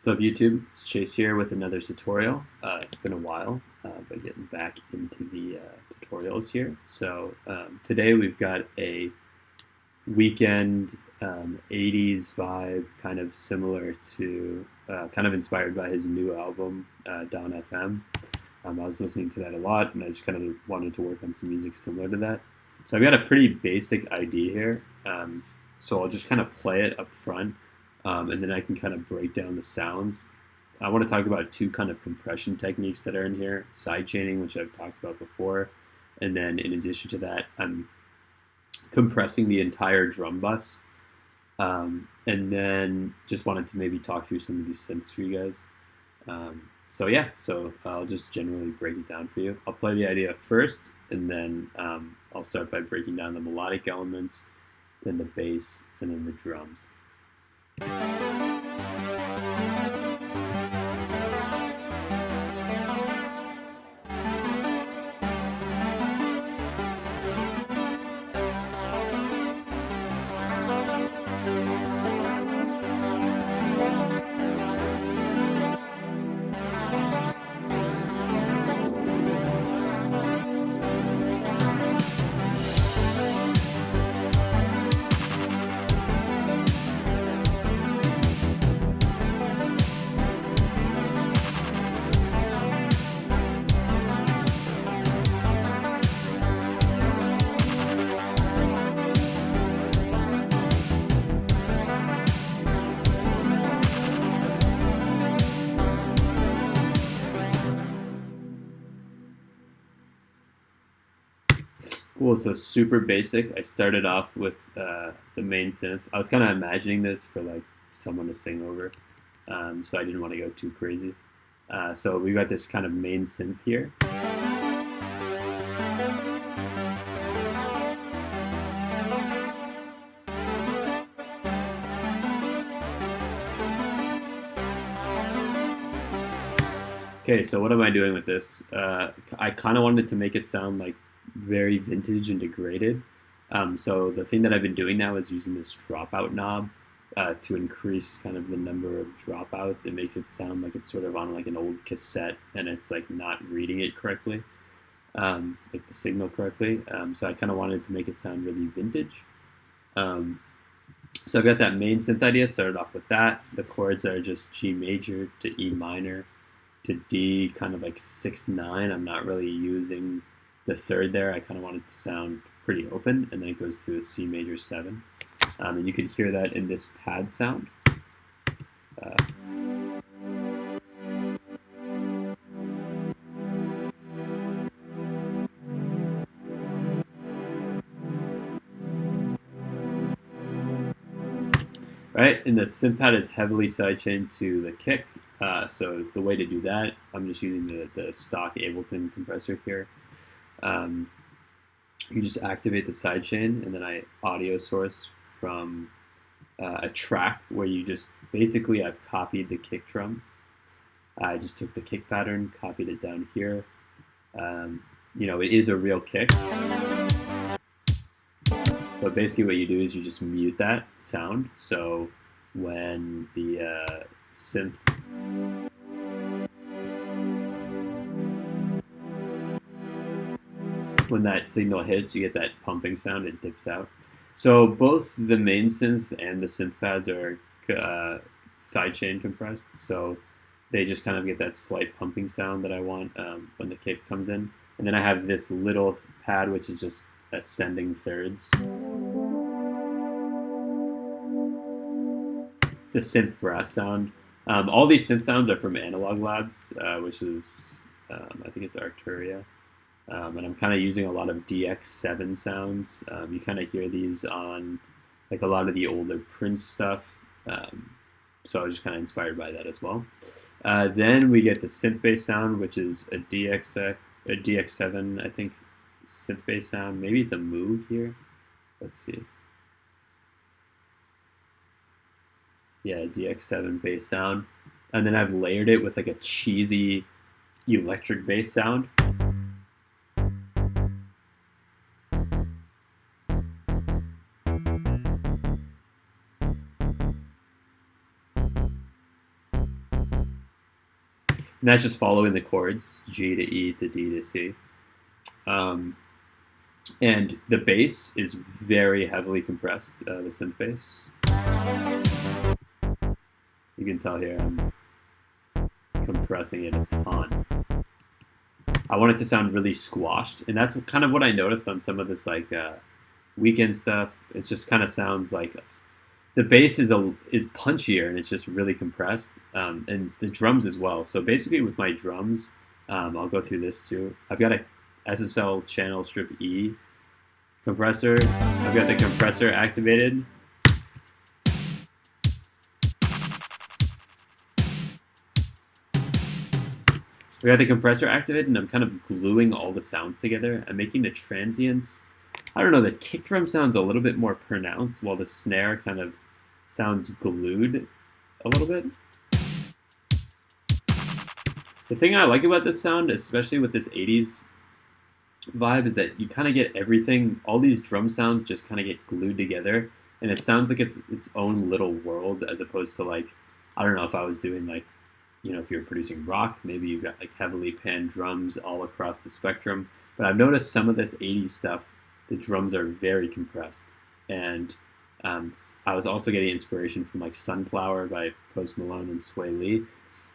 What's up, YouTube? It's Chase here with another tutorial. It's been a while, but getting back into the tutorials here. So today we've got a weekend 80s vibe, kind of similar to, kind of inspired by his new album, Down FM. I was listening to that a lot, and I just kind of wanted to work on some music similar to that. So I've got a pretty basic idea here. So I'll just kind of play it up front. And then I can kind of break down the sounds. I want to talk about two kind of compression techniques that are in here. Sidechaining, which I've talked about before. And then in addition to that, I'm compressing the entire drum bus. And then just wanted to maybe talk through some of these synths for you guys. So I'll just generally break it down for you. I'll play the idea first, and then I'll start by breaking down the melodic elements, then the bass, and then the drums. Cool, so super basic. I started off with the main synth. I was kind of imagining this for like someone to sing over, so I didn't want to go too crazy. So we got this kind of main synth here. Okay, so what am I doing with this? I kind of wanted to make it sound like very vintage and degraded. So the thing that I've been doing now is using this dropout knob to increase kind of the number of dropouts. It makes it sound like it's sort of on like an old cassette, and it's like not reading it correctly, like the signal correctly. So I kind of wanted to make it sound really vintage. So I've got that main synth idea, started off with that. The chords are just G major to E minor to D, kind of like 6/9. I'm not really using the third there. I kind of want it to sound pretty open, and then it goes to the C major 7. And you can hear that in this pad sound. Right, and that synth pad is heavily sidechained to the kick. So the way to do that, I'm just using the stock Ableton compressor here. You just activate the sidechain, and then I audio source from a track where you just basically I've copied the kick drum. I just took the kick pattern, copied it down here. It is a real kick. But basically what you do is you just mute that sound. So when the synth when that signal hits, you get that pumping sound, it dips out. So both the main synth and the synth pads are sidechain compressed, so they just kind of get that slight pumping sound that I want when the kick comes in. And then I have this little pad which is just ascending thirds. It's a synth brass sound. All these synth sounds are from Analog Labs, which is, I think it's Arturia. And I'm kind of using a lot of DX7 sounds. You kind of hear these on like a lot of the older Prince stuff. So I was just kind of inspired by that as well. Then we get the synth bass sound, which is a DX7, I think, synth bass sound. Maybe it's a Moog here. Let's see. Yeah, DX7 bass sound. And then I've layered it with like a cheesy electric bass sound. And that's just following the chords, G to E to D to C. And the bass is very heavily compressed, the synth bass. You can tell here I'm compressing it a ton. I want it to sound really squashed, and that's kind of what I noticed on some of this weekend stuff. It just kind of sounds like the bass is punchier, and it's just really compressed, and the drums as well. So basically, with my drums, I'll go through this too. I've got a SSL channel strip E compressor. I've got the compressor activated. We got the compressor activated, and I'm kind of gluing all the sounds together. I'm making the transients. I don't know, the kick drum sounds a little bit more pronounced, while the snare kind of sounds glued a little bit. The thing I like about this sound, especially with this 80s vibe, is that you kind of get everything, all these drum sounds just kind of get glued together, and it sounds like it's its own little world, as opposed to like, I don't know, if I was doing like, if you're producing rock, maybe you've got like heavily panned drums all across the spectrum. But I've noticed some of this 80s stuff, the drums are very compressed. And I was also getting inspiration from like Sunflower by Post Malone and Sway Lee.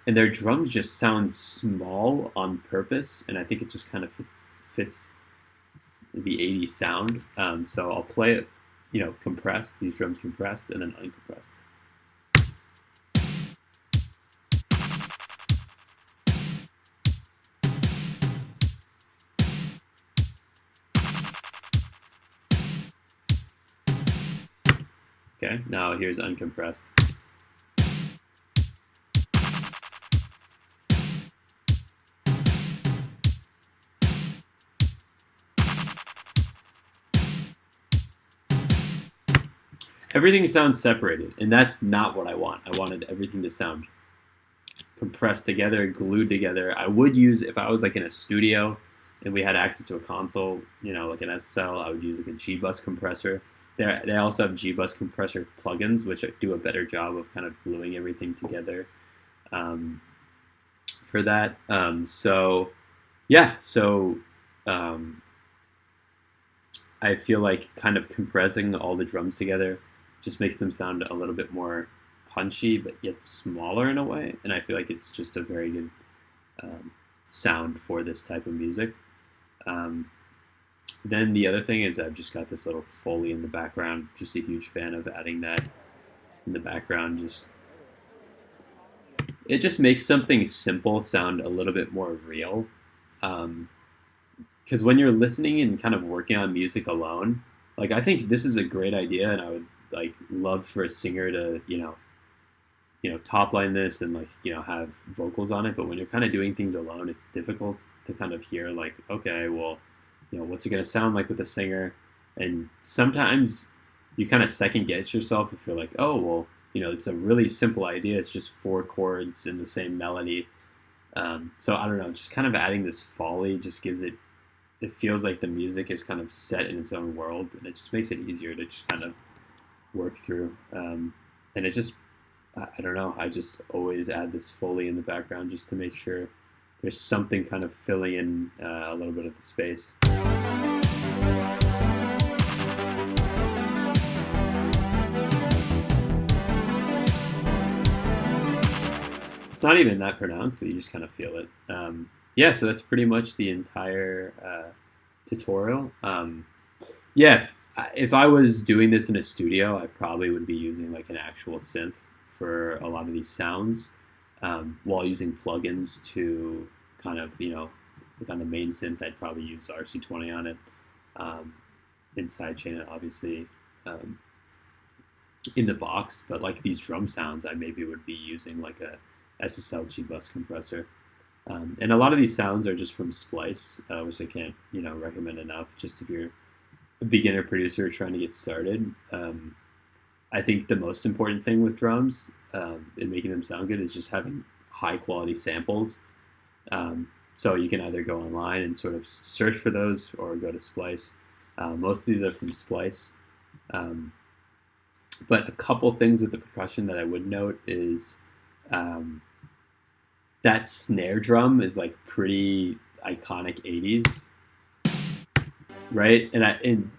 And their drums just sound small on purpose. And I think it just kind of fits the 80s sound. So I'll play it, compressed, these drums compressed, and then uncompressed. Okay, now here's uncompressed. Everything sounds separated, and that's not what I want. I wanted everything to sound compressed together, glued together. I would use, if I was like in a studio and we had access to a console, like an SSL, I would use like a G-Bus compressor. They also have G-Bus compressor plugins, which do a better job of kind of gluing everything together for that. I feel like kind of compressing all the drums together just makes them sound a little bit more punchy, but yet smaller in a way. And I feel like it's just a very good sound for this type of music. Then the other thing is I've just got this little Foley in the background. Just a huge fan of adding that in the background. It just makes something simple sound a little bit more real. Because when you're listening and kind of working on music alone, like I think this is a great idea, and I would like love for a singer to top line this and have vocals on it. But when you're kind of doing things alone, it's difficult to kind of hear like, okay, well, what's it going to sound like with a singer? And sometimes you kind of second guess yourself if you're like, oh, well, it's a really simple idea. It's just 4 chords in the same melody. So I don't know, just kind of adding this Foley just gives it feels like the music is kind of set in its own world, and it just makes it easier to just kind of work through. And it just, I don't know, I just always add this Foley in the background just to make sure there's something kind of filling in a little bit of the space. It's not even that pronounced, but you just kind of feel it. So that's pretty much the entire tutorial. If I was doing this in a studio, I probably would be using like an actual synth for a lot of these sounds, while using plugins to kind of, like on the main synth, I'd probably use RC20 on it. And sidechain it, obviously, in the box. But like these drum sounds, I maybe would be using like a SSL G-Bus compressor. And a lot of these sounds are just from Splice, which I can't, recommend enough. Just if you're a beginner producer trying to get started, I think the most important thing with drums in making them sound good is just having high quality samples. So you can either go online and sort of search for those, or go to Splice. Most of these are from Splice. But a couple things with the percussion that I would note is that snare drum is like pretty iconic 80s, right? And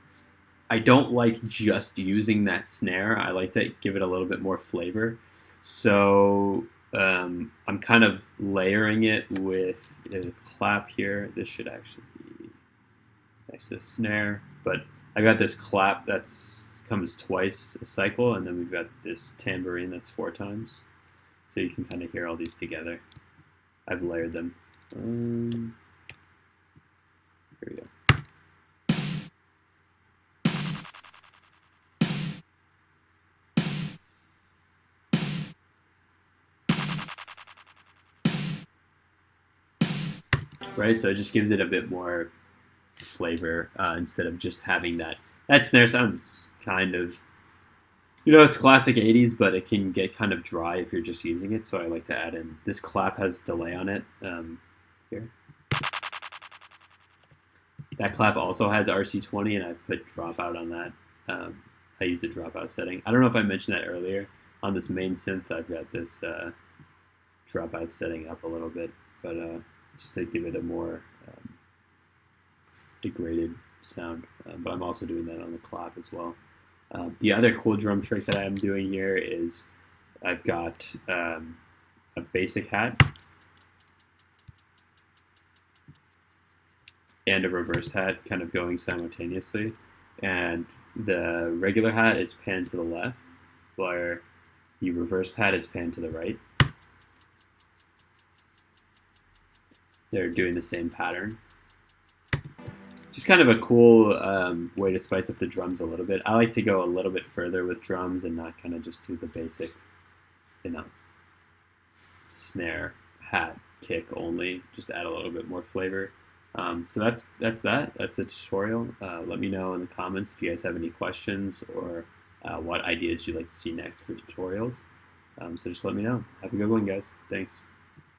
I don't like just using that snare. I like to give it a little bit more flavor. So I'm kind of layering it with a clap here. This should actually be next to the snare, but I got this clap that's comes twice a cycle, and then we've got this tambourine that's 4 times. So you can kind of hear all these together. I've layered them. Here we go. Right, so it just gives it a bit more flavor instead of just having that. That snare sounds kind of, it's classic 80s, but it can get kind of dry if you're just using it. So I like to add in. This clap has delay on it. Here. That clap also has RC20, and I've put dropout on that. I use the dropout setting. I don't know if I mentioned that earlier. On this main synth, I've got this dropout setting up a little bit, but just to give it a more degraded sound. But I'm also doing that on the clap as well. The other cool drum trick that I'm doing here is I've got a basic hat and a reverse hat kind of going simultaneously. And the regular hat is panned to the left, where the reverse hat is panned to the right. They're doing the same pattern. Just kind of a cool way to spice up the drums a little bit. I like to go a little bit further with drums and not kind of just do the basic, snare, hat, kick only. Just add a little bit more flavor. So that's that. That's the tutorial. Let me know in the comments if you guys have any questions or what ideas you'd like to see next for tutorials. So just let me know. Have a good one, guys. Thanks.